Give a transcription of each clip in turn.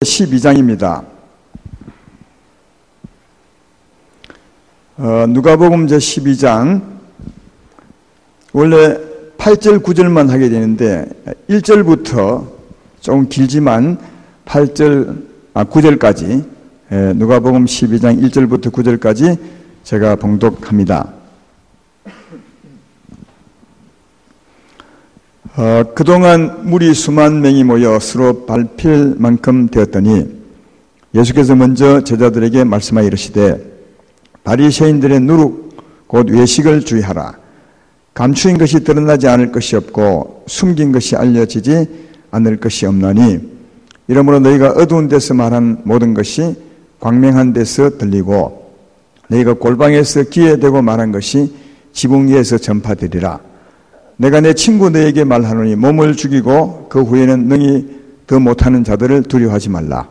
12장입니다. 누가복음 제12장 원래 8절 9절만 하게 되는데 1절부터 조금 길지만 9절까지 누가복음 12장 1절부터 9절까지 제가 봉독합니다. 그동안 물이 수만 명이 모여 서로 밟힐 만큼 되었더니 예수께서 먼저 제자들에게 말씀하여 이르시되 바리새인들의 누룩 곧 외식을 주의하라. 감추인 것이 드러나지 않을 것이 없고 숨긴 것이 알려지지 않을 것이 없나니 이러므로 너희가 어두운 데서 말한 모든 것이 광명한 데서 들리고 너희가 골방에서 귀에 대고 말한 것이 지붕 위에서 전파되리라. 내가 내 친구 너에게 말하노니 몸을 죽이고 그 후에는 능히 더 못하는 자들을 두려워하지 말라.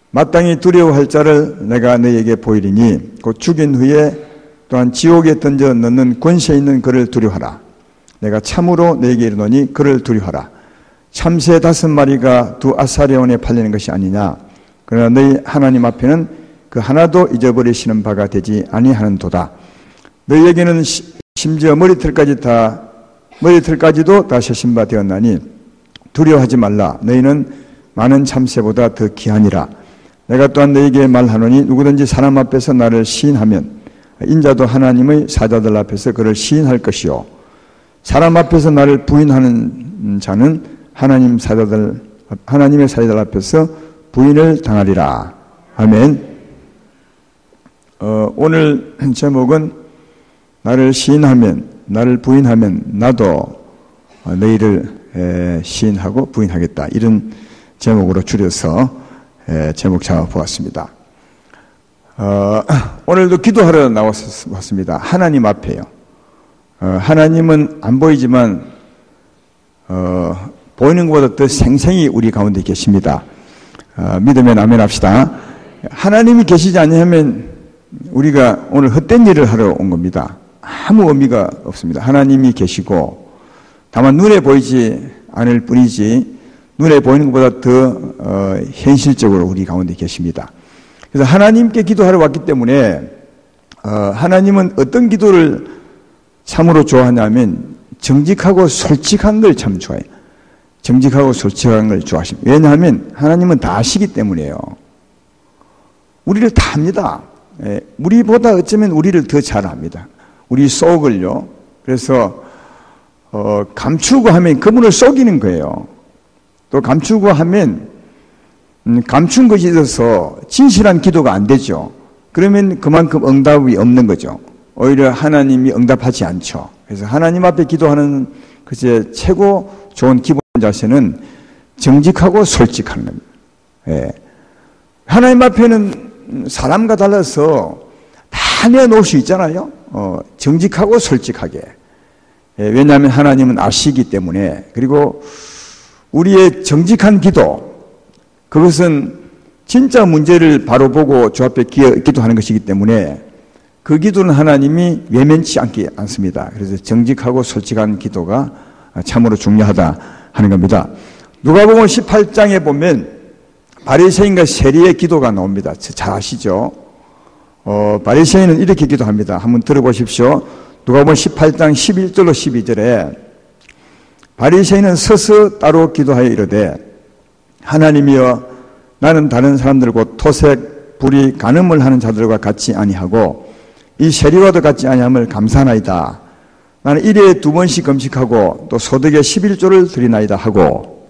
마땅히 두려워할 자를 내가 너에게 보이리니 곧 죽인 후에 또한 지옥에 던져 넣는 권세 있는 그를 두려워하라. 내가 참으로 너에게 이르노니 그를 두려워하라. 참새 5마리가 2 아사레온에 팔리는 것이 아니냐. 그러나 너희 하나님 앞에는 그 하나도 잊어버리시는 바가 되지 아니하는도다. 너희에게는 심지어 머리털까지도 다 셔신 바 되었나니 두려워하지 말라. 너희는 많은 참새보다 더 귀하니라. 내가 또한 너희에게 말하노니 누구든지 사람 앞에서 나를 시인하면 인자도 하나님의 사자들 앞에서 그를 시인할 것이요 사람 앞에서 나를 부인하는 자는 하나님의 사자들 앞에서 부인을 당하리라. 아멘. 오늘 제목은 나를 시인하면 나를 부인하면 나도 너희를 시인하고 부인하겠다. 이런 제목으로 줄여서 제목 잡아보았습니다. 오늘도 기도하러 나왔습니다. 하나님 앞에요. 하나님은 안 보이지만 보이는 것보다 더 생생히 우리 가운데 계십니다. 믿으면 아멘 합시다. 하나님이 계시지 않으면 우리가 오늘 헛된 일을 하러 온 겁니다. 아무 의미가 없습니다. 하나님이 계시고 다만 눈에 보이지 않을 뿐이지 눈에 보이는 것보다 더 현실적으로 우리 가운데 계십니다. 그래서 하나님께 기도하러 왔기 때문에 하나님은 어떤 기도를 참으로 좋아하냐면 정직하고 솔직한 걸 참 좋아해요. 정직하고 솔직한 걸 좋아하십니다. 왜냐하면 하나님은 다 아시기 때문이에요. 우리를 다 압니다. 우리보다 어쩌면 우리를 더 잘 압니다. 우리 속을요. 그래서 감추고 하면 그분을 속이는 거예요. 또 감추고 하면 감춘 것이 있어서 진실한 기도가 안 되죠. 그러면 그만큼 응답이 없는 거죠. 오히려 하나님이 응답하지 않죠. 그래서 하나님 앞에 기도하는 그제 최고 좋은 기본 자세는 정직하고 솔직한 겁니다. 예. 하나님 앞에는 사람과 달라서 다 내놓을 수 있잖아요. 정직하고 솔직하게. 예, 왜냐하면 하나님은 아시기 때문에. 그리고 우리의 정직한 기도, 그것은 진짜 문제를 바로 보고 주 앞에 기도하는 것이기 때문에 그 기도는 하나님이 외면치 않습니다. 그래서 정직하고 솔직한 기도가 참으로 중요하다 하는 겁니다. 누가복음 18장에 보면 바리새인과 세리의 기도가 나옵니다. 잘 아시죠? 바리새인은 이렇게 기도합니다. 한번 들어보십시오. 누가복음 18장 11절로 12절에 바리새인은 서서 따로 기도하여 이르되 하나님이여 나는 다른 사람들 곧 토색, 불의, 간음을 하는 자들과 같이 아니하고 이 세리와도 같이 아니함을 감사하나이다. 나는 일에 2번씩 금식하고 또 소득의 11조를 드리나이다 하고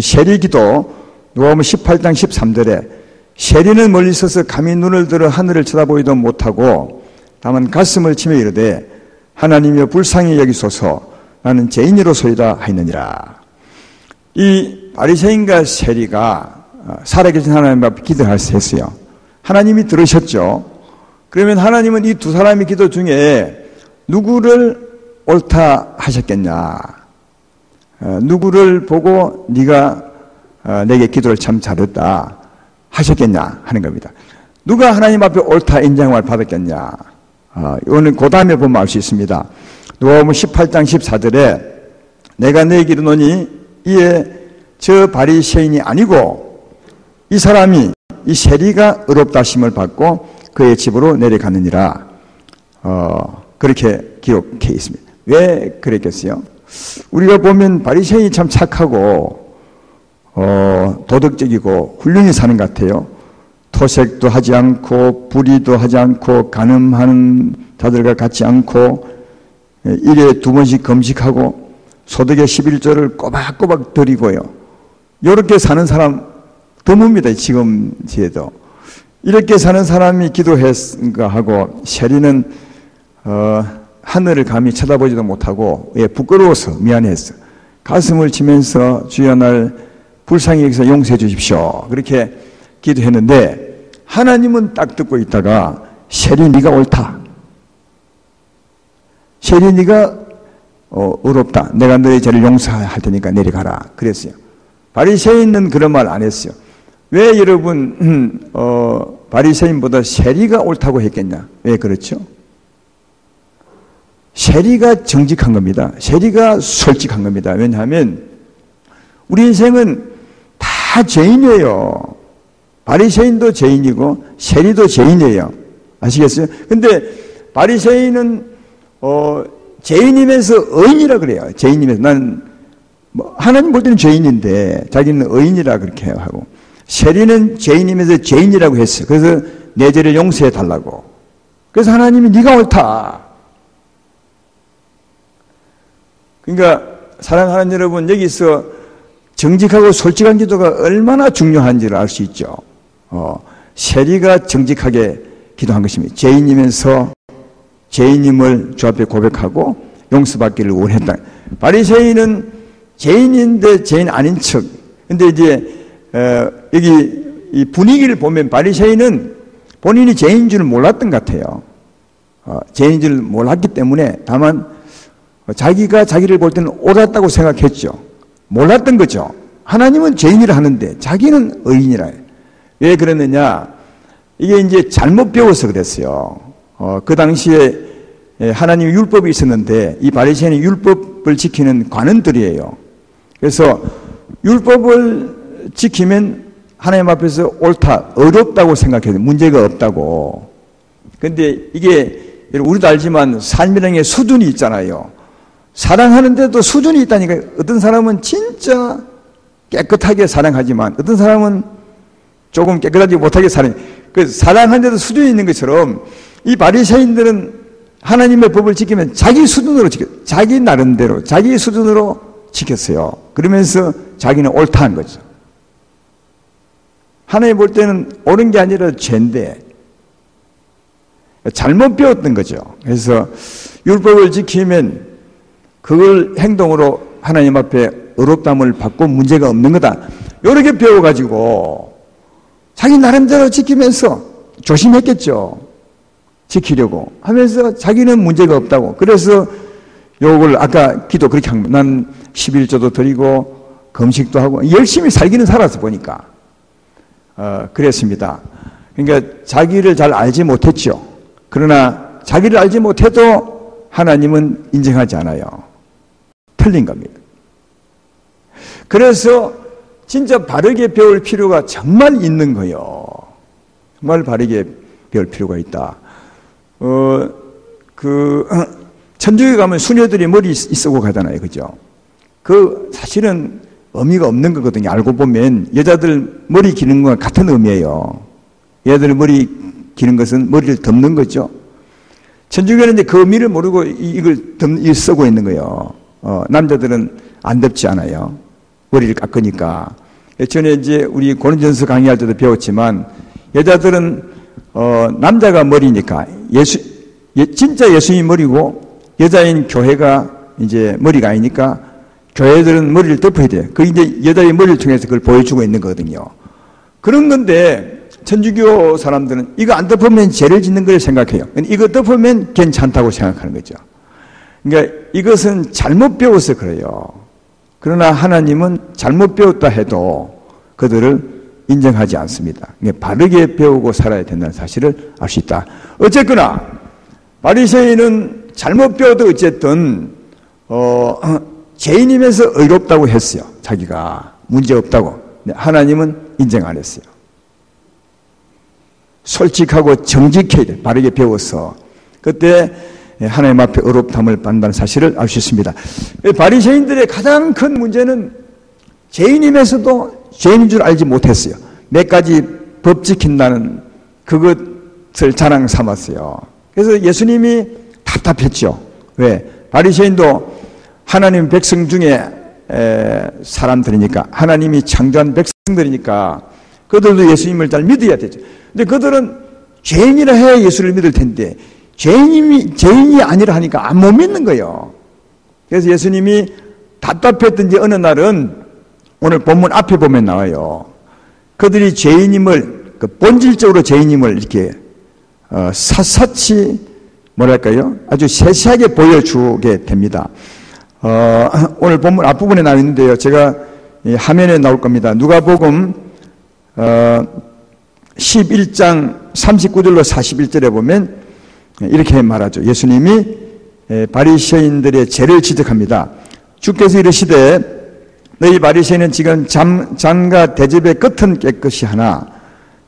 세리 기도 누가복음 18장 13절에 세리는 멀리 서서 감히 눈을 들어 하늘을 쳐다보지도 못하고 다만 가슴을 치며 이르되 하나님이여 불쌍히 여기소서 나는 죄인이로소이다 하였느니라. 이 바리새인과 세리가 살아계신 하나님 앞에 기도를 했어요. 하나님이 들으셨죠. 그러면 하나님은 이 두 사람의 기도 중에 누구를 옳다 하셨겠냐, 누구를 보고 네가 내게 기도를 참 잘했다 하셨겠냐 하는 겁니다. 누가 하나님 앞에 옳다 인정을 받았겠냐. 이거는 그 다음에 보면 알 수 있습니다. 누가복음 18장 14절에 내가 너에게 이르노니 이에 저 바리새인이 아니고 이 사람이 이 세리가 의롭다 하심을 받고 그의 집으로 내려가느니라. 그렇게 기록해 있습니다. 왜 그랬겠어요? 우리가 보면 바리새인이 참 착하고 도덕적이고 훌륭히 사는 것 같아요. 토색도 하지 않고 불의도 하지 않고 간음하는 자들과 같이 않고 일에 2번씩 금식하고 소득의 11조를 꼬박꼬박 드리고요. 이렇게 사는 사람 드뭅니다. 지금 시에도. 이렇게 사는 사람이 기도했는가 하고 세리는 하늘을 감히 쳐다보지도 못하고 부끄러워서 미안해서 가슴을 치면서 주여 날 불쌍히 여기서 용서해 주십시오. 그렇게 기도했는데 하나님은 딱 듣고 있다가 세리 네가 옳다. 세리 네가 의롭다. 내가 너의 죄를 용서할 테니까 내려가라. 그랬어요. 바리새인은 그런 말 안 했어요. 왜 여러분 바리새인보다 세리가 옳다고 했겠냐? 왜 그렇죠? 세리가 정직한 겁니다. 세리가 솔직한 겁니다. 왜냐하면 우리 인생은 다 죄인이에요. 바리새인도 죄인이고 세리도 죄인이에요. 아시겠어요? 근데 바리새인은 죄인이면서 의인이라 그래요. 죄인이면서 나는 하나님 볼 때는 죄인인데 자기는 의인이라 그렇게 하고, 세리는 죄인이면서 죄인이라고 했어요. 그래서 내 죄를 용서해 달라고. 그래서 하나님이 네가 옳다. 그러니까 사랑하는 여러분, 여기서 정직하고 솔직한 기도가 얼마나 중요한지를 알 수 있죠. 세리가 정직하게 기도한 것입니다. 죄인이면서 죄인임을 주 앞에 고백하고 용서받기를 원했다. 바리새인은 죄인인데 죄인 아닌 척. 근데 이제 여기 이 분위기를 보면 바리새인은 본인이 죄인인 줄 몰랐던 것 같아요. 죄인인 줄 몰랐기 때문에 다만 자기가 자기를 볼 때는 옳았다고 생각했죠. 몰랐던 거죠. 하나님은 죄인이라 하는데 자기는 의인이라 해요. 왜 그랬느냐? 이게 이제 잘못 배워서 그랬어요. 그 당시에 하나님의 율법이 있었는데 이 바리새인은 율법을 지키는 관원들이에요. 그래서 율법을 지키면 하나님 앞에서 옳다, 어렵다고 생각해요. 문제가 없다고. 근데 이게 우리도 알지만 삶이라는 게 수준이 있잖아요. 사랑하는데도 수준이 있다니까. 어떤 사람은 진짜 깨끗하게 사랑하지만 어떤 사람은 조금 깨끗하지 못하게 사랑해요. 그 사랑하는데도 수준이 있는 것처럼 이 바리새인들은 하나님의 법을 지키면 자기 수준으로 자기 나름대로 자기 수준으로 지켰어요. 그러면서 자기는 옳다는 거죠. 하나님 볼 때는 옳은 게 아니라 죄인데 잘못 배웠던 거죠. 그래서 율법을 지키면 그걸 행동으로 하나님 앞에 의롭다함을 받고 문제가 없는 거다. 이렇게 배워가지고 자기 나름대로 지키면서 조심했겠죠. 지키려고 하면서 자기는 문제가 없다고. 그래서 요걸 아까 기도 그렇게 한 거예요. 난 11조도 드리고 금식도 하고 열심히 살기는 살아서 보니까 그랬습니다. 그러니까 자기를 잘 알지 못했죠. 그러나 자기를 알지 못해도 하나님은 인정하지 않아요. 틀린 겁니다. 그래서 진짜 바르게 배울 필요가 정말 있는 거예요. 정말 바르게 배울 필요가 있다. 천주교 가면 수녀들이 머리 쓰고 가잖아요. 그죠? 사실은 의미가 없는 거거든요. 알고 보면 여자들 머리 기는 건 같은 의미예요. 여자들 머리 기는 것은 머리를 덮는 거죠. 천주교는 이제 그 의미를 모르고 이걸 쓰고 있는 거예요. 남자들은 안 덮지 않아요. 머리를 깎으니까. 전에 이제 우리 고린전서 강의할 때도 배웠지만 여자들은 남자가 머리니까 진짜 예수님 머리고 여자인 교회가 이제 머리가 아니니까 교회들은 머리를 덮어야 돼요. 그 이제 여자의 머리를 통해서 그걸 보여주고 있는 거거든요. 그런 건데 천주교 사람들은 이거 안 덮으면 죄를 짓는 걸 생각해요. 이거 덮으면 괜찮다고 생각하는 거죠. 그러니까 이것은 잘못 배워서 그래요. 그러나 하나님은 잘못 배웠다 해도 그들을 인정하지 않습니다. 바르게 배우고 살아야 된다는 사실을 알 수 있다. 어쨌거나 바리새인은 잘못 배워도 어쨌든 죄인이면서 의롭다고 했어요. 자기가 문제없다고. 하나님은 인정 안 했어요. 솔직하고 정직해야 돼. 바르게 배워서. 그때 하나님 앞에 의롭다함을 받는다는 사실을 알 수 있습니다. 바리새인들의 가장 큰 문제는 죄인임에서도 죄인인 줄 알지 못했어요. 몇 가지 법 지킨다는 그것을 자랑 삼았어요. 그래서 예수님이 답답했죠. 왜? 바리새인도 하나님 백성 중에 사람들이니까, 하나님이 창조한 백성들이니까 그들도 예수님을 잘 믿어야 되죠. 근데 그들은 죄인이라 해야 예수를 믿을 텐데 죄인이 아니라 하니까 못 믿는 거예요. 그래서 예수님이 답답했던지 어느 날은 오늘 본문 앞에 보면 나와요. 그들이 죄인임을, 본질적으로 죄인임을 이렇게 샅샅이 뭐랄까요? 아주 세세하게 보여주게 됩니다. 오늘 본문 앞부분에 나와 있는데요. 제가 화면에 나올 겁니다. 누가복음 11장 39절로 41절에 보면 이렇게 말하죠. 예수님이 바리새인들의 죄를 지적합니다. 주께서 이르시되 너희 바리새인은 지금 잔과 대접의 끝은 깨끗이 하나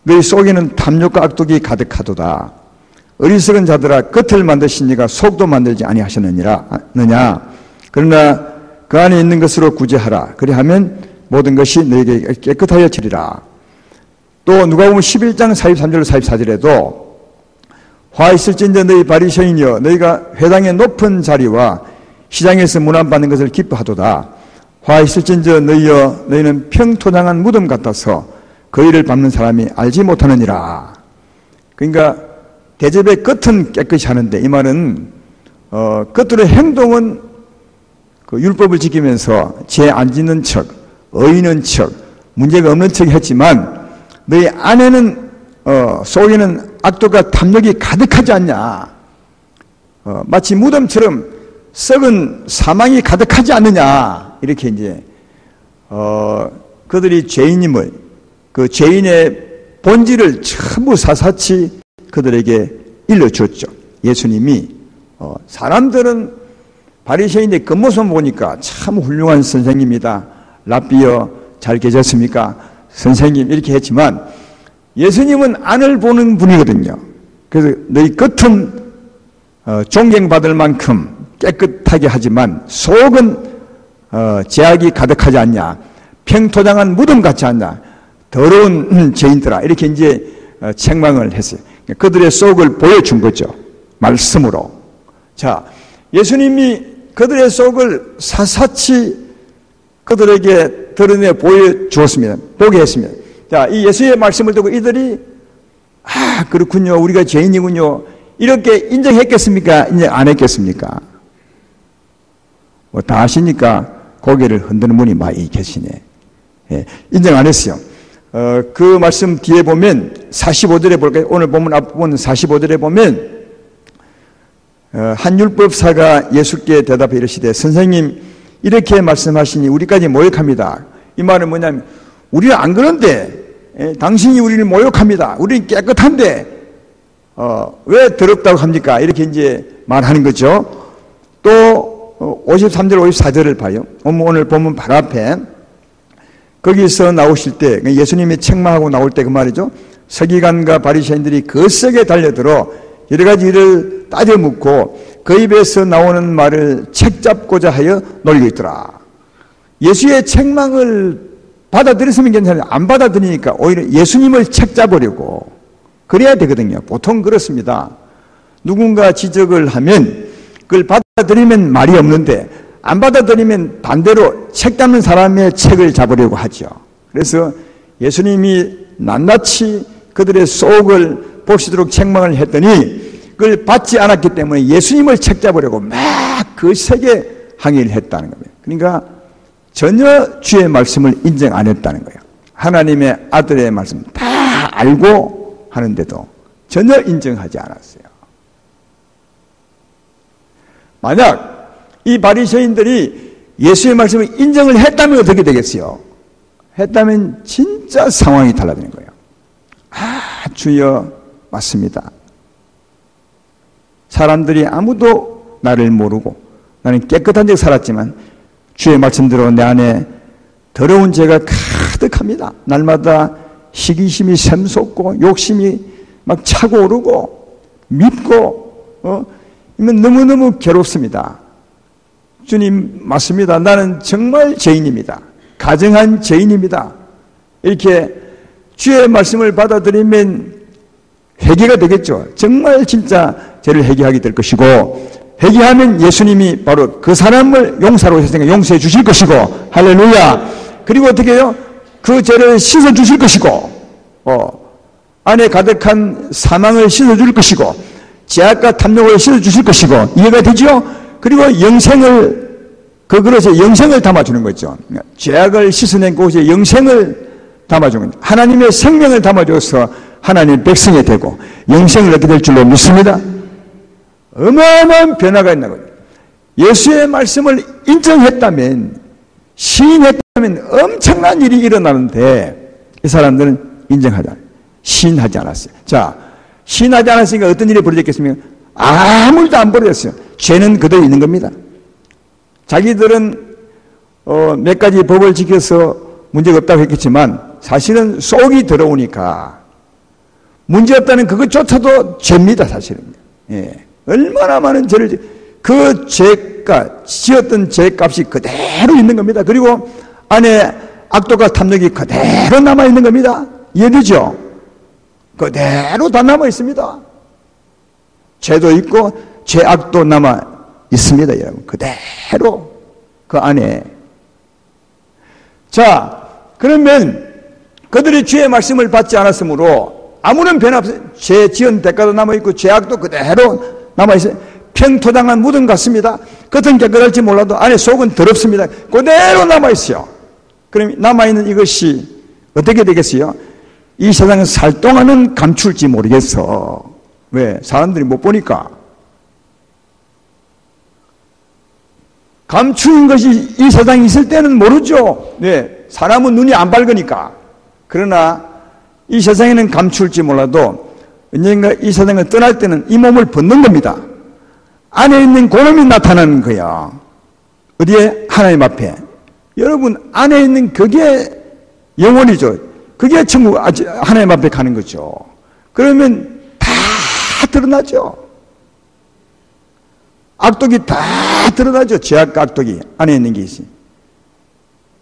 너희 속에는 탐욕과 악독이 가득하도다. 어리석은 자들아, 끝을 만드시니가 속도 만들지 아니하셨느냐. 그러나 그 안에 있는 것으로 구제하라. 그리하면 모든 것이 너희에게 깨끗하여지리라. 또 누가복음 11장 43절로 44절에도 화 있을진저 너희 바리새인이여, 너희가 회당의 높은 자리와 시장에서 문안받는 것을 기뻐하도다. 화 있을진저 너희여, 너희는 평토장한 무덤 같아서 그 일을 밟는 사람이 알지 못하느니라. 그러니까 대접의 끝은 깨끗이 하는데, 이 말은 끝으로 행동은 그 율법을 지키면서 죄 안 짓는 척, 의인은 척, 문제가 없는 척 했지만 너희 안에는 속에는 악독과 탐욕이 가득하지 않냐. 마치 무덤처럼 썩은 사망이 가득하지 않느냐. 이렇게 이제 그들이 죄인임을, 그 죄인의 본질을 전부 사사치 그들에게 일러주었죠. 예수님이 사람들은 바리새인의 겉모습 보니까 참 훌륭한 선생님이다. 랍비여 잘 계셨습니까? 선생님 이렇게 했지만 예수님은 안을 보는 분이거든요. 그래서 너희 겉은 존경받을 만큼 깨끗하게 하지만 속은 죄악이 가득하지 않냐. 평토장한 무덤 같지 않냐. 더러운 죄인들아. 이렇게 이제 책망을 했어요. 그들의 속을 보여준 거죠. 말씀으로. 자, 예수님이 그들의 속을 사사치 그들에게 드러내 보여주었습니다. 보게 했습니다. 자, 이 예수의 말씀을 듣고 이들이 그렇군요. 우리가 죄인이군요. 이렇게 인정했겠습니까? 인정 안 했겠습니까? 뭐 다 아시니까 고개를 흔드는 분이 많이 계시네. 예, 인정 안 했어요. 그 말씀 뒤에 보면 45절에 볼까요? 오늘 보면 앞부분 45절에 보면 한 율법사가 예수께 대답해 이르시되 선생님 이렇게 말씀하시니 우리까지 모욕합니다. 이 말은 뭐냐면 우리는 안 그런데 당신이 우리를 모욕합니다. 우리는 깨끗한데 왜 더럽다고 합니까? 이렇게 이제 말하는 거죠. 또 53절 54절을 봐요. 오늘 보면 바로 앞에 거기서 나오실 때 예수님이 책망하고 나올 때 그 말이죠. 서기관과 바리새인들이 거세게 달려들어 여러 가지 일을 따져 묻고 그 입에서 나오는 말을 책잡고자 하여 놀고 있더라. 예수의 책망을 받아들였으면 괜찮아요. 안 받아들이니까 오히려 예수님을 책잡으려고 그래야 되거든요. 보통 그렇습니다. 누군가 지적을 하면 그걸 받아들이면 말이 없는데 안 받아들이면 반대로 책 잡는 사람의 책을 잡으려고 하죠. 그래서 예수님이 낱낱이 그들의 속을 보시도록 책망을 했더니 그걸 받지 않았기 때문에 예수님을 책 잡으려고 막 거세게 항의를 했다는 겁니다. 그러니까 전혀 주의 말씀을 인정 안 했다는 거예요. 하나님의 아들의 말씀 다 알고 하는데도 전혀 인정하지 않았어요. 만약 이 바리새인들이 예수의 말씀을 인정을 했다면 어떻게 되겠어요? 했다면 진짜 상황이 달라지는 거예요. 주여 맞습니다. 사람들이 아무도 나를 모르고 나는 깨끗한 데 살았지만 주의 말씀대로 내 안에 더러운 죄가 가득합니다. 날마다 시기심이 샘솟고 욕심이 막 차고 오르고 밉고 너무너무 괴롭습니다. 주님 맞습니다. 나는 정말 죄인입니다. 가정한 죄인입니다. 이렇게 주의 말씀을 받아들이면 회개가 되겠죠. 정말 진짜 죄를 회개하게 될 것이고, 회개하면 예수님이 바로 그 사람을 용사로 세상에 용서해 주실 것이고, 할렐루야. 그리고 어떻게 해요? 그 죄를 씻어 주실 것이고, 안에 가득한 사망을 씻어 줄 것이고, 죄악과 탐욕을 씻어 주실 것이고, 이해가 되죠? 그리고 영생을, 그 그릇에 영생을 담아주는 거죠. 죄악을 씻어낸 곳에 영생을 담아주는 거죠. 하나님의 생명을 담아줘서 하나님의 백성이 되고 영생을 얻게 될 줄로 믿습니다. 어마어마한 변화가 있는 거예요. 예수의 말씀을 인정했다면, 시인했다면 엄청난 일이 일어나는데 이 사람들은 인정하지 않아요. 시인하지 않았어요. 자, 시인하지 않았으니까 어떤 일이 벌어졌겠습니까? 아무 일도 안 벌어졌어요. 죄는 그대로 있는 겁니다. 자기들은 몇 가지 법을 지켜서 문제가 없다고 했겠지만 사실은 속이 더러우니까 문제없다는 그것조차도 죄입니다. 사실은. 예. 얼마나 많은 죄를, 그 죄가 지었던 죄값이 그대로 있는 겁니다. 그리고 안에 악도가 탐욕이 그대로 남아있는 겁니다. 이해되죠? 그대로 다 남아있습니다. 죄도 있고 죄악도 남아있습니다. 여러분, 그대로 그 안에. 자, 그러면 그들이 주의 말씀을 받지 않았으므로 아무런 변화 없어요. 죄 지은 대가도 남아있고 죄악도 그대로 남아있어요. 평토당한 무덤 같습니다. 겉은 깨끗할지 몰라도 안에 속은 더럽습니다. 그대로 남아있어요. 그럼 남아있는 이것이 어떻게 되겠어요? 이 세상은 살 동안은 감출지 모르겠어. 왜? 사람들이 못 보니까. 감추는 것이 이 세상에 있을 때는 모르죠. 네. 사람은 눈이 안 밝으니까. 그러나 이 세상에는 감출지 몰라도 언젠가 이 세상을 떠날 때는 이 몸을 벗는 겁니다. 안에 있는 고놈이 나타나는 거야. 어디에? 하나님 앞에. 여러분, 안에 있는 그게 영혼이죠. 그게 천국, 하나님 앞에 가는 거죠. 그러면 다 드러나죠. 악독이 다 드러나죠. 죄악과 악독이 안에 있는 게 있어요.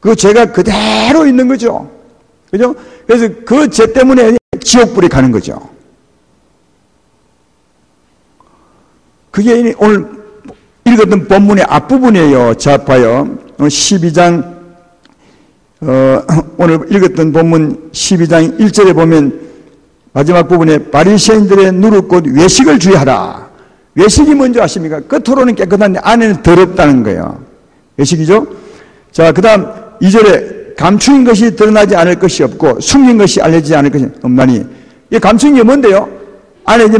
그 죄가 그대로 있는 거죠. 그죠? 그래서 그 죄 때문에 지옥불이 가는 거죠. 그게 오늘 읽었던 본문의 앞부분이에요. 자, 봐요. 12장, 오늘 읽었던 본문 12장 1절에 보면 마지막 부분에 바리새인들의 누룩 곧 외식을 주의하라. 외식이 뭔지 아십니까? 겉으로는 깨끗한데 안에는 더럽다는 거예요. 외식이죠? 자, 그 다음 2절에 감추인 것이 드러나지 않을 것이 없고 숨긴 것이 알려지지 않을 것이 없나니. 이 감추인 게 뭔데요? 안에 이제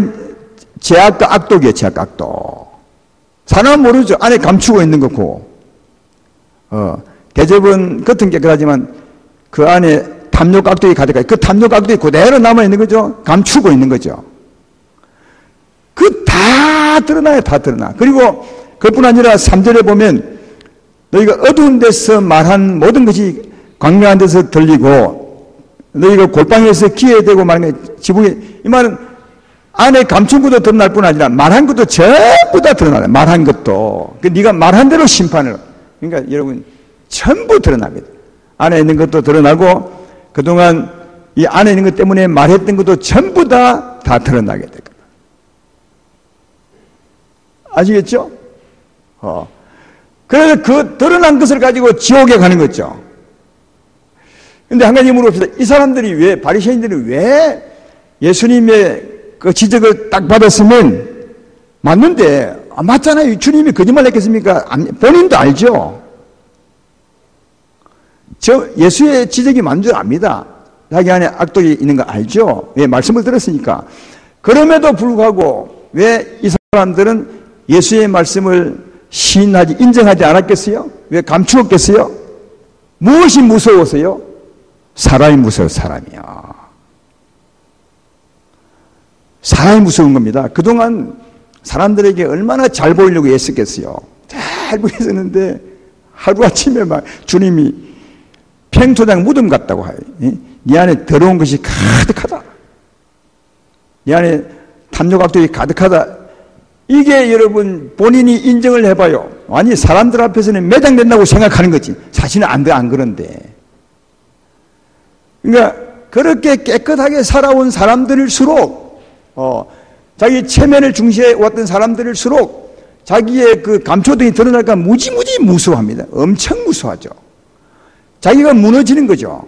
죄악과 악독이에요. 죄악과 악독. 사람은 모르죠. 안에 감추고 있는 거고. 대접은 겉은 깨끗하지만 그 안에 탐욕 악독이 가득해. 그 탐욕 악독이 그대로 남아있는 거죠. 감추고 있는 거죠. 그 다 드러나요. 다 드러나. 그리고 그뿐 아니라 3절에 보면 너희가 어두운 데서 말한 모든 것이 광명한 데서 들리고 너희가 골방에서 기회되고 말하는 지붕에, 이 말은 안에 감춘 것도 드러날 뿐 아니라 말한 것도 전부 다 드러나요. 말한 것도. 네가 말한 대로 심판을. 그러니까 여러분 전부 드러납니다. 안에 있는 것도 드러나고 그동안 이 안에 있는 것 때문에 말했던 것도 전부 다 드러나게 될 겁니다. 아시겠죠? 그래서 그 드러난 것을 가지고 지옥에 가는 거죠. 근데 한 가지 물어봅시다. 이 사람들이 왜, 바리새인들이 왜 예수님의 그 지적을 딱 받았으면 맞는데, 맞잖아요. 주님이 거짓말 했겠습니까? 본인도 알죠. 예수의 지적이 맞는 줄 압니다. 자기 안에 악독이 있는 거 알죠. 왜? 말씀을 들었으니까. 그럼에도 불구하고 왜 이 사람들은 예수의 말씀을 시인하지, 인정하지 않았겠어요? 왜 감추었겠어요? 무엇이 무서워서요? 사람이 무서워, 사람이요. 사람이 무서운 겁니다. 그동안 사람들에게 얼마나 잘 보이려고 애썼겠어요. 잘 보였었는데 하루아침에 막 주님이 평토장 무덤 같다고 해요. 네 안에 더러운 것이 가득하다. 내 안에 탐욕악독이 가득하다. 이게 여러분 본인이 인정을 해봐요. 아니 사람들 앞에서는 매장된다고 생각하는 거지. 사실은 안 그런데. 그러니까 그렇게 깨끗하게 살아온 사람들일수록 자기 체면을 중시해 왔던 사람들일수록 자기의 그 감초등이 드러날까 무지무지 무서워합니다. 엄청 무서워하죠. 자기가 무너지는 거죠.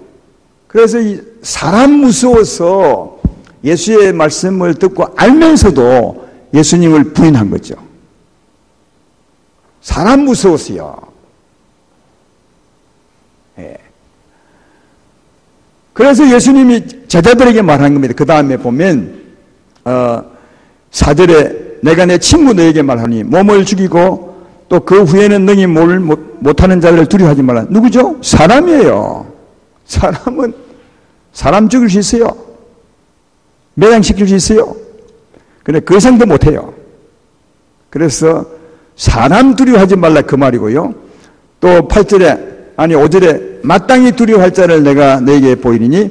그래서 이 사람 무서워서 예수의 말씀을 듣고 알면서도 예수님을 부인한 거죠. 사람 무서웠어요. 예. 그래서 예수님이 제자들에게 말한 겁니다. 그 다음에 보면 4절에 내가 내 친구 너에게 말하니 몸을 죽이고 또 그 후에는 능히 못하는 자를 두려워하지 말라. 누구죠? 사람이에요. 사람은 사람 죽일 수 있어요. 매장시킬 수 있어요. 근데 그 이상도 못해요. 그래서 사람 두려워하지 말라 그 말이고요. 또 5절에 마땅히 두려워할 자를 내가 너에게 보이리니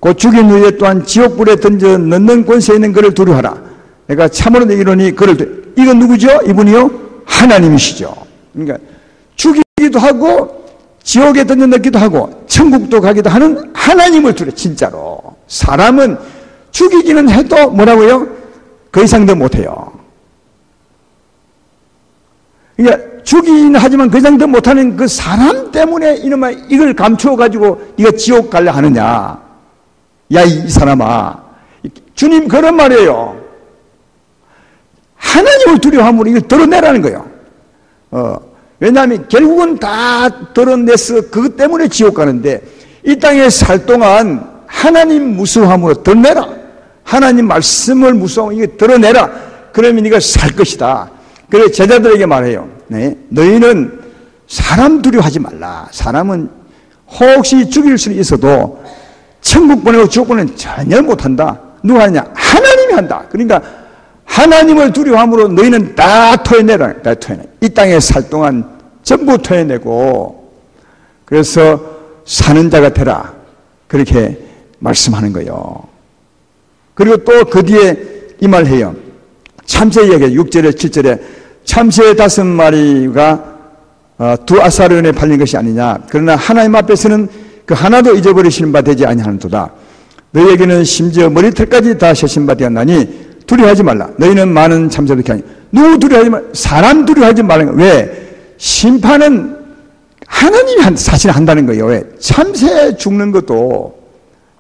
곧 죽인 후에 또한 지옥불에 던져 넣는 권세에 있는 그를 두려워하라. 내가 참으로 너에게 이르노니 그를 이건 누구죠? 이분이요? 하나님이시죠. 그러니까 죽이기도 하고 지옥에 던져 넣기도 하고 천국도 가기도 하는 하나님을 두려워. 진짜로. 사람은 죽이기는 해도 뭐라고요? 그 이상도 못해요. 그러니까 죽이긴 하지만 그 이상도 못하는 그 사람 때문에 이놈아 이걸 감추어가지고 네가 지옥 갈래 하느냐. 야, 이 사람아. 주님 그런 말이에요. 하나님을 두려워함으로 이걸 드러내라는 거예요. 왜냐하면 결국은 다 드러내서 그것 때문에 지옥 가는데 이 땅에 살 동안 하나님 무서워함으로 드러내라. 하나님 말씀을 무서워하면 이거 드러내라. 그러면 네가 살 것이다. 그래서 제자들에게 말해요. 네, 너희는 사람 두려워하지 말라. 사람은 혹시 죽일 수 있어도 천국 보내고 지옥 보내는 전혀 못한다. 누가 하냐? 하나님이 한다. 그러니까 하나님을 두려워함으로 너희는 다 토해내라. 다 토해내. 이 땅에 살 동안 전부 토해내고 그래서 사는 자가 되라. 그렇게 말씀하는 거예요. 그리고 또 그 뒤에 이 말 해요. 참새 이야기 6절에 7절에 참새 5마리가 두 아사르온에 팔린 것이 아니냐. 그러나 하나님 앞에서는 그 하나도 잊어버리시는 바 되지 아니하는도다. 너희에게는 심지어 머리털까지 다 셔신 바 되었나니 두려워하지 말라. 너희는 많은 참새도 이렇게 하니. 누구 두려워하지 말라. 사람 두려워하지 말라. 왜? 심판은 하나님이 사실 한다는 거예요. 왜? 참새 죽는 것도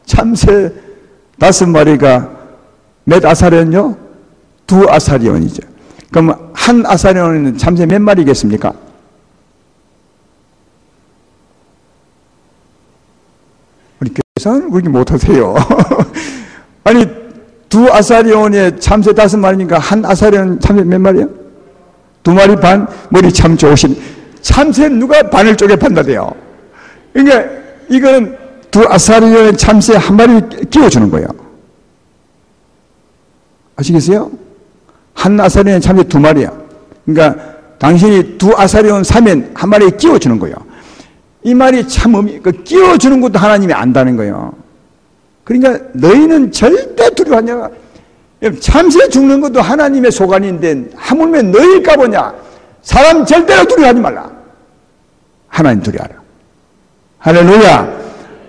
참새 5마리가 몇 아사리온요? 2 아사리온이죠. 그럼 한 아사리온은 참새 몇 마리겠습니까? 우리 계산 그렇게 못하세요. 아니 2 아사리온에 참새 5마리니까 한 아사리온 참새 몇 마리요? 2마리 반? 머리 참 좋으신. 참새는 누가 반을 쪼개 판다대요. 그러니까 이건 2 아사리온에 참새 1마리 끼워주는 거예요. 아시겠어요? 한 아사리온에 참새 2마리야. 그러니까 당신이 2 아사리온 사면 1마리 끼워주는 거예요. 이 말이 참 그 끼워주는 것도 하나님이 안다는 거예요. 그러니까 너희는 절대 두려워하냐. 참새 죽는 것도 하나님의 소관인데 하물며 너희일까 보냐. 사람 절대로 두려워하지 말라. 하나님 두려워하라. 할렐루야.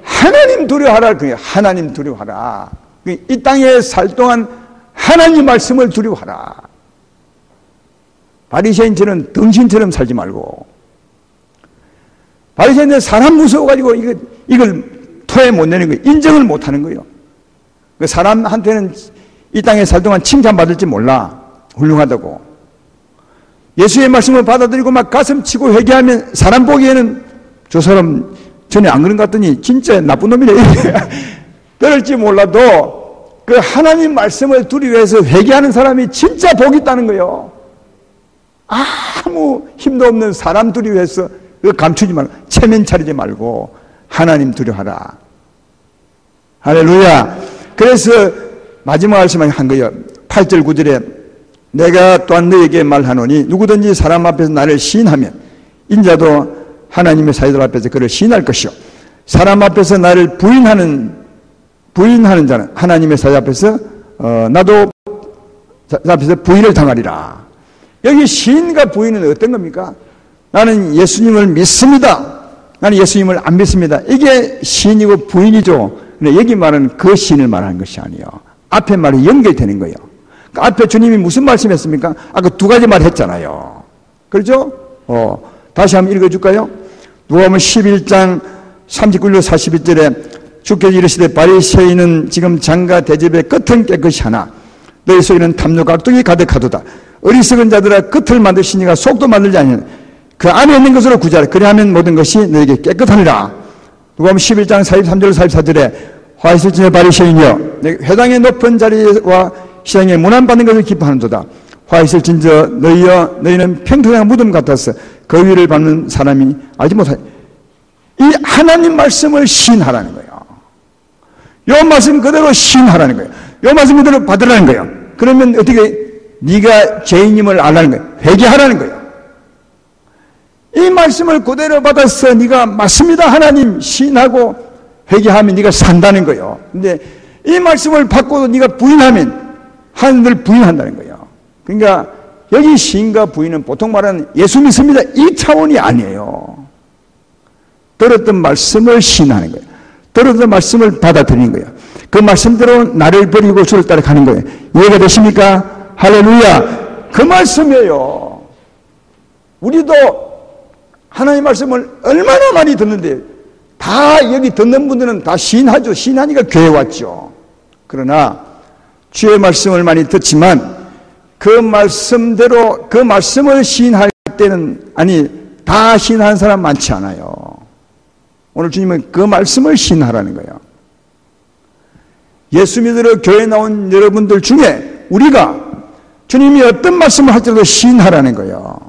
하나님 두려워하라. 그게 하나님 두려워하라. 이 땅에 살 동안 하나님 말씀을 두려워하라. 바리새인처럼 등신처럼 살지 말고. 바리새인은 사람 무서워가지고 이걸 토해 못 내는 거예요. 인정을 못 하는 거예요. 그 사람한테는 이 땅에 살 동안 칭찬받을지 몰라. 훌륭하다고. 예수의 말씀을 받아들이고 막 가슴 치고 회개하면 사람 보기에는 저 사람 전에 안 그런 것 같더니 진짜 나쁜 놈이네. 그럴지 몰라도 그 하나님 말씀을 두려워해서 회개하는 사람이 진짜 복이 있다는 거예요. 아무 힘도 없는 사람 두려워해서 그거 감추지 말고 체면 차리지 말고 하나님 두려워하라. 할렐루야. 그래서 마지막 말씀을 한 거예요. 8절 9절에 내가 또한 너에게 말하노니 누구든지 사람 앞에서 나를 시인하면 인자도 하나님의 사자들 앞에서 그를 시인할 것이요 사람 앞에서 나를 부인하는 자는 하나님의 사자 앞에서 나도 앞에서 부인을 당하리라. 여기 시인과 부인은 어떤 겁니까? 나는 예수님을 믿습니다. 나는 예수님을 안 믿습니다. 이게 시인이고 부인이죠. 근데 여기 말은 그 시인을 말하는 것이 아니에요. 앞에 말이 연결되는 거예요. 그 앞에 주님이 무슨 말씀했습니까? 아까 두 가지 말 했잖아요. 그렇죠? 다시 한번 읽어줄까요? 누가복음 11장 39절 41절에 주께서 이르시되 바리새인은 지금 장과 대접의 끝은 깨끗이 하나 너희 속에는 탐욕 악독이 가득하도다. 어리석은 자들아 끝을 만드시니가 속도 만들지 아니하냐. 그 안에 있는 것으로 구제하라. 그리하면 모든 것이 너에게 깨끗하니라. 누가복음 11장 43절 44절에 화 있을 진의 바리새인이여 회당의 높은 자리와 시장에 문안받는 것을 기뻐하는도다. 화 있을 진저 너희여 너희는 평토장 무덤 같아서 그 위를 밟는 사람이 알지 못하니. 이 하나님 말씀을 시인하라는 거예요. 요 말씀 그대로 시인하라는 거예요. 요 말씀 그대로 받으라는 거예요. 그러면 어떻게 네가 죄인임을 알라는 거예요. 회개하라는 거예요. 이 말씀을 그대로 받아서 네가 맞습니다 하나님 시인하고 회개하면 네가 산다는 거예요. 근데 이 말씀을 받고도 네가 부인하면 하나님을 부인한다는 거예요. 그러니까 여기 시인과 부인은 보통 말하는 예수 믿습니다 이 차원이 아니에요. 들었던 말씀을 시인하는 거예요. 들었던 말씀을 받아들이는 거예요. 그 말씀대로 나를 버리고 주를 따라가는 거예요. 이해가 되십니까? 할렐루야. 그 말씀이에요. 우리도 하나님의 말씀을 얼마나 많이 듣는데 다 여기 듣는 분들은 다 시인하죠. 시인하니까 교회 왔죠. 그러나 주의 말씀을 많이 듣지만 그 말씀대로 그 말씀을 시인할 때는 다 시인하는 사람 많지 않아요. 오늘 주님은 그 말씀을 시인하라는 거예요. 예수 믿으러 교회 나온 여러분들 중에 우리가 주님이 어떤 말씀을 할지라도 시인하라는 거예요.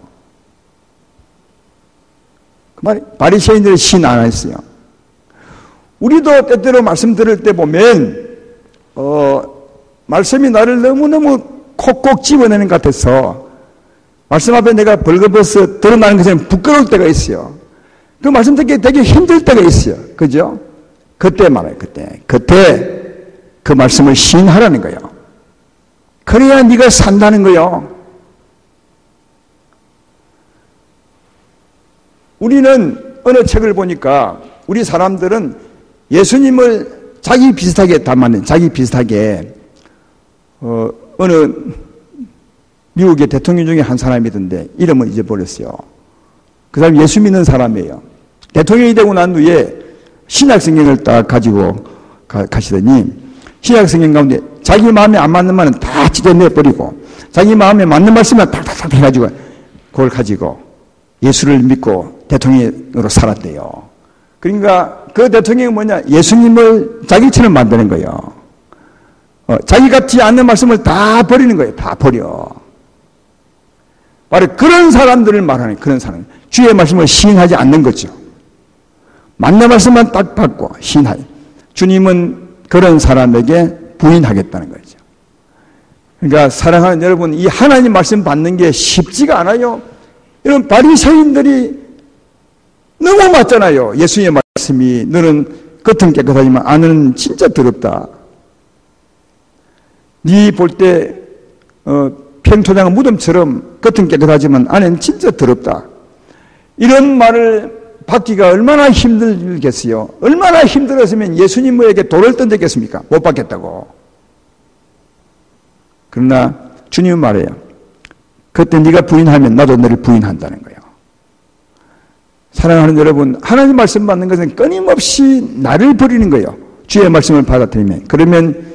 그 말이 바리새인들이 시인 안 했어요. 우리도 때때로 말씀 들을 때 보면 말씀이 나를 너무너무 콕콕 집어내는 것 같아서 말씀 앞에 내가 벌거벗어 드러나는 것은 부끄러울 때가 있어요. 그 말씀 듣기 되게 힘들 때가 있어요. 그죠? 그때 말해요. 그때 그 말씀을 시인하라는 거예요. 그래야 네가 산다는 거예요. 우리는 어느 책을 보니까 우리 사람들은 예수님을 자기 비슷하게 닮았는 자기 비슷하게 어느 미국의 대통령 중에 한 사람이던데 이름을 잊어버렸어요. 그 사람이 예수 믿는 사람이에요. 대통령이 되고 난 후에 신약성경을 딱 가지고 가시더니 신약성경 가운데 자기 마음에 안 맞는 말은 다 찢어내버리고 자기 마음에 맞는 말씀만 탁탁탁 해가지고 그걸 가지고 예수를 믿고 대통령으로 살았대요. 그러니까 그 대통령이 뭐냐? 예수님을 자기처럼 만드는 거예요. 자기 같지 않는 말씀을 다 버리는 거예요. 다 버려. 바로 그런 사람들을 말하는 그런 사람. 주의 말씀을 시인하지 않는 거죠. 맞는 말씀만 딱 받고 시인하지. 주님은 그런 사람에게 부인하겠다는 거죠. 그러니까 사랑하는 여러분, 이 하나님 말씀 받는 게 쉽지가 않아요. 이런 바리새인들이 너무 맞잖아요. 예수의 말씀이 너는 겉은 깨끗하지만 안은 진짜 더럽다. 네 볼 때 평토장 무덤처럼 겉은 깨끗하지만 안은 진짜 더럽다. 이런 말을 받기가 얼마나 힘들겠어요. 얼마나 힘들었으면 예수님에게 돌을 던졌겠습니까? 못 받겠다고. 그러나 주님은 말해요. 그때 네가 부인하면 나도 너를 부인한다는 거예요. 사랑하는 여러분, 하나님 말씀 받는 것은 끊임없이 나를 버리는 거예요. 주의 말씀을 받아들이면. 그러면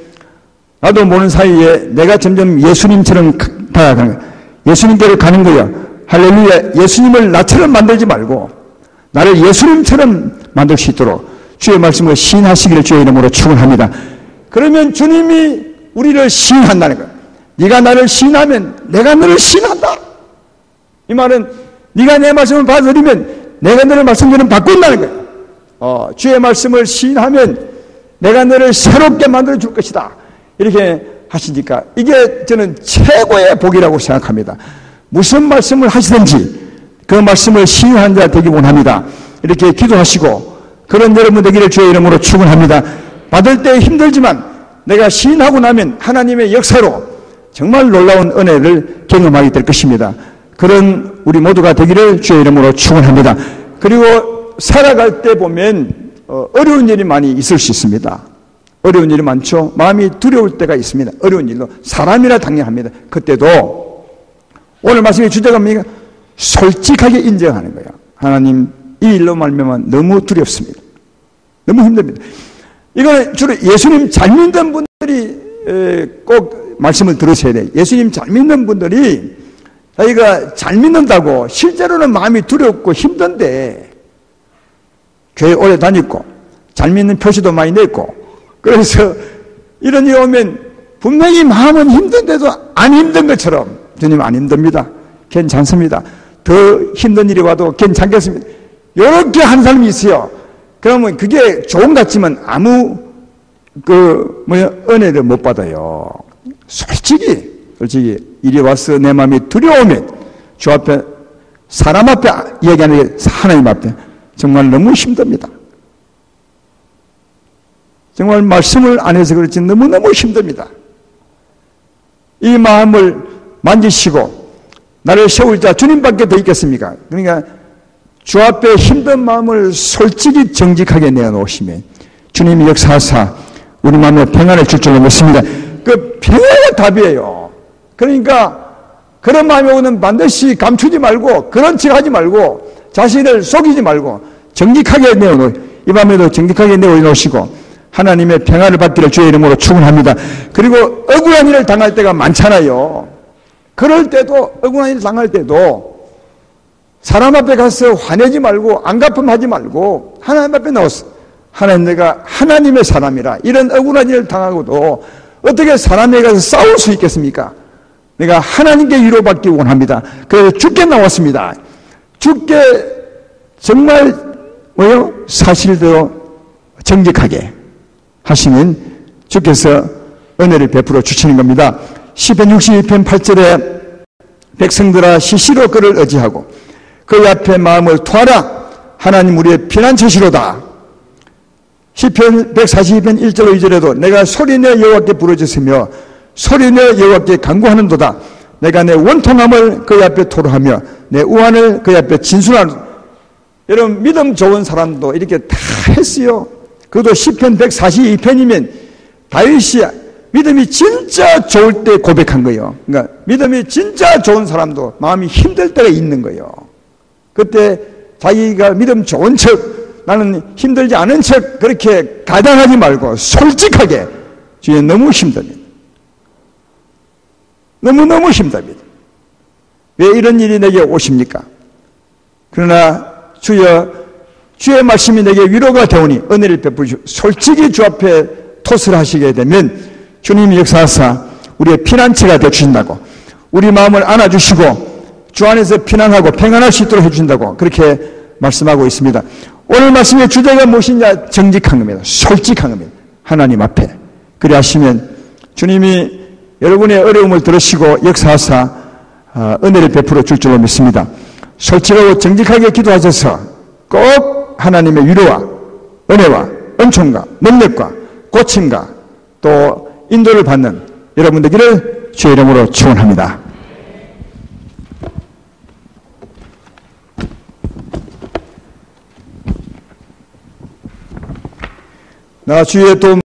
나도 모르는 사이에 내가 점점 예수님처럼 다가가는 거예요. 예수님께로 가는 거예요. 할렐루야. 예수님을 나처럼 만들지 말고 나를 예수님처럼 만들 수 있도록 주의 말씀을 시인하시기를 주의 이름으로 축원합니다. 그러면 주님이 우리를 시인한다는 거예요. 네가 나를 시인하면 내가 너를 시인한다. 이 말은 네가 내 말씀을 받아들이면 내가 너를 말씀대로 바꾼다는 거예요. 주의 말씀을 시인하면 내가 너를 새롭게 만들어 줄 것이다. 이렇게 하시니까 이게 저는 최고의 복이라고 생각합니다. 무슨 말씀을 하시든지 그 말씀을 시인한 자 되기 원합니다. 이렇게 기도하시고 그런 여러분 되기를 주의 이름으로 축원합니다. 받을 때 힘들지만 내가 시인하고 나면 하나님의 역사로 정말 놀라운 은혜를 경험하게 될 것입니다. 그런 우리 모두가 되기를 주의 이름으로 축원합니다. 그리고 살아갈 때 보면 어려운 일이 많이 있을 수 있습니다. 어려운 일이 많죠. 마음이 두려울 때가 있습니다. 어려운 일도 사람이라 당연합니다. 그때도 오늘 말씀의 주제가 뭡니까? 솔직하게 인정하는 거예요. 하나님, 이 일로 말미암아 너무 두렵습니다. 너무 힘듭니다. 이거는 주로 예수님 잘 믿는 분들이 꼭 말씀을 들으셔야 돼요. 예수님 잘 믿는 분들이 자기가 잘 믿는다고 실제로는 마음이 두렵고 힘든데 교회 오래 다녔고 잘 믿는 표시도 많이 냈고 그래서 이런 일이 오면 분명히 마음은 힘든데도 안 힘든 것처럼 주님 안 힘듭니다. 괜찮습니다. 더 힘든 일이 와도 괜찮겠습니다. 이렇게 한 사람이 있어요. 그러면 그게 좋은 것 같지만 아무 은혜를 못 받아요. 솔직히 이리 와서 내 마음이 두려우면 주 앞에 사람 앞에 얘기하는 게 하나님 앞에 정말 너무 힘듭니다. 정말 말씀을 안 해서 그렇지 너무너무 힘듭니다. 이 마음을 만지시고 나를 세울 자 주님밖에 더 있겠습니까? 그러니까 주 앞에 힘든 마음을 솔직히 정직하게 내어놓으시면 주님이 역사하사 우리 마음에 평안을 줄 줄로 믿습니다. 그 평안의 답이에요. 그러니까 그런 마음이 오는 반드시 감추지 말고 그런 척 하지 말고 자신을 속이지 말고 정직하게 이 밤에도 정직하게 내어놓으시고 하나님의 평안을 받기를 주의 이름으로 축원합니다. 그리고 억울한 일을 당할 때가 많잖아요. 그럴 때도 억울한 일을 당할 때도 사람 앞에 가서 화내지 말고 안갚음하지 말고 하나님 앞에 나와서 하나님 내가 하나님의 사람이라 이런 억울한 일을 당하고도 어떻게 사람에게 가서 싸울 수 있겠습니까? 내가 하나님께 위로받기 원합니다. 그래서 주께 나왔습니다. 주께 정말 사실대로 정직하게 하시면 주께서 은혜를 베풀어 주시는 겁니다. 시편 62편 8절에 백성들아 시시로 그를 의지하고 그 앞에 마음을 토하라. 하나님 우리의 피난처시로다. 시편 142편 1절 2절에도 내가 소리내 여호와께 부르짖으며 소리내 여호와께 간구하는도다. 내가 내 원통함을 그 앞에 토로하며 내 우환을 그 앞에 진술하는. 여러분 믿음 좋은 사람도 이렇게 다 했어요. 그것도 시편 142편이면 다윗이 믿음이 진짜 좋을 때 고백한 거예요. 그러니까 믿음이 진짜 좋은 사람도 마음이 힘들 때가 있는 거예요. 그때 자기가 믿음 좋은 척 나는 힘들지 않은 척 그렇게 가당하지 말고 솔직하게 주여 너무 힘듭니다. 너무너무 힘듭니다. 왜 이런 일이 내게 오십니까? 그러나 주여 주의 말씀이 내게 위로가 되오니 은혜를 베푸시고 솔직히 주 앞에 토스를 하시게 되면 주님이 역사하사 우리의 피난처가 되어주신다고 우리 마음을 안아주시고 주 안에서 피난하고 평안할 수 있도록 해주신다고 그렇게 말씀하고 있습니다. 오늘 말씀의 주제가 무엇이냐? 정직한 겁니다. 솔직한 겁니다. 하나님 앞에. 그리 하시면 주님이 여러분의 어려움을 들으시고 역사하사 은혜를 베풀어 줄 줄로 믿습니다. 솔직하고 정직하게 기도하셔서 꼭 하나님의 위로와 은혜와 은총과 능력과 고침과 또 인도를 받는 여러분 되기를 주의 이름으로 축원합니다. 나 주의 도움